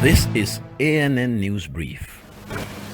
This is ANN News Brief.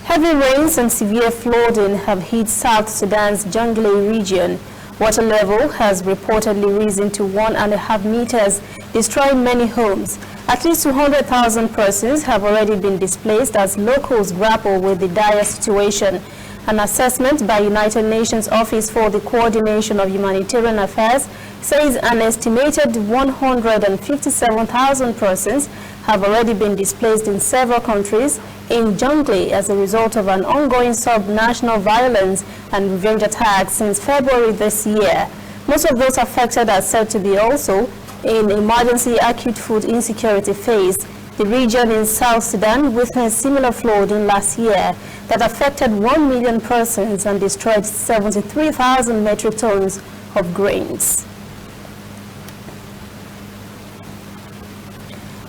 Heavy rains and severe flooding have hit South Sudan's Jonglei region. Water level has reportedly risen to 1.5 meters, destroying many homes. At least 200,000 persons have already been displaced as locals grapple with the dire situation. An assessment by United Nations Office for the Coordination of Humanitarian Affairs says an estimated 157,000 persons have already been displaced in several countries in Jonglei as a result of an ongoing sub-national violence and revenge attacks since February this year. Most of those affected are said to be also in emergency acute food insecurity phase. The region in South Sudan witnessed similar flooding last year that affected 1 million persons and destroyed 73,000 metric tons of grains.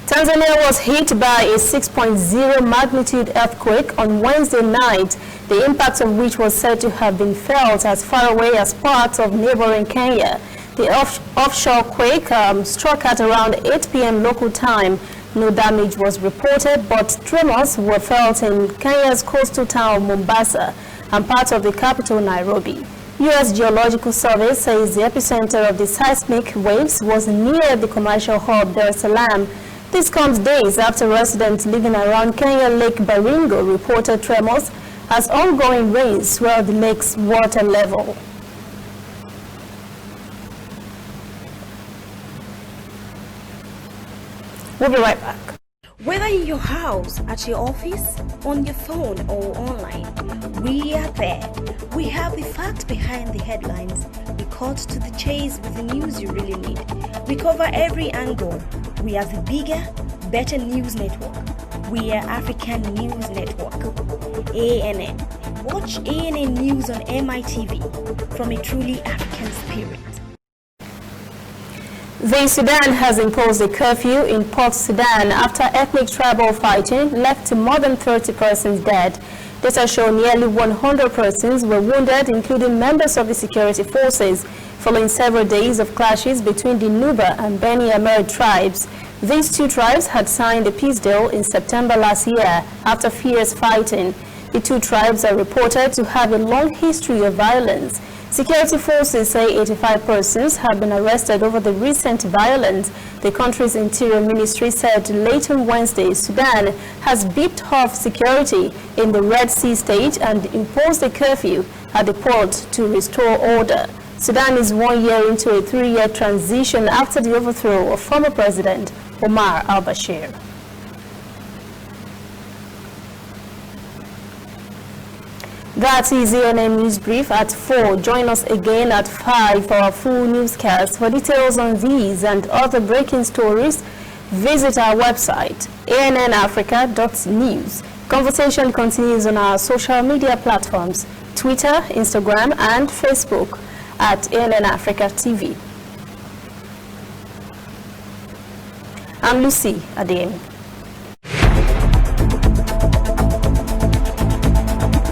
Tanzania was hit by a 6.0 magnitude earthquake on Wednesday night, the impact of which was said to have been felt as far away as parts of neighboring Kenya. The offshore quake struck at around 8 p.m. local time. No damage was reported, but tremors were felt in Kenya's coastal town of Mombasa and parts of the capital, Nairobi. U.S. Geological Survey says the epicenter of the seismic waves was near the commercial hub Dar es Salaam. This comes days after residents living around Kenya Lake Baringo reported tremors as ongoing rains swelled the lake's water level. We'll be right back. Whether in your house, at your office, on your phone or online, we are there. We have the facts behind the headlines. We cut to the chase with the news you really need. We cover every angle. We are the bigger, better news network. We are African News Network. ANN. Watch ANN News on MITV from a truly African spirit. The Sudan has imposed a curfew in Port Sudan after ethnic tribal fighting left more than 30 persons dead. Data show nearly 100 persons were wounded, including members of the security forces, following several days of clashes between the Nuba and Beni Amer tribes. These two tribes had signed a peace deal in September last year after fierce fighting. The two tribes are reported to have a long history of violence. Security forces say 85 persons have been arrested over the recent violence. The country's interior ministry said late on Wednesday Sudan has beefed up security in the Red Sea state and imposed a curfew at the port to restore order. Sudan is 1 year into a 3-year transition after the overthrow of former President Omar al-Bashir. That is ANN News Brief at 4. Join us again at 5 for our full newscast. For details on these and other breaking stories, visit our website, annafrica.news. Conversation continues on our social media platforms, Twitter, Instagram, and Facebook at ANN Africa TV. I'm Lucy Adeyemi.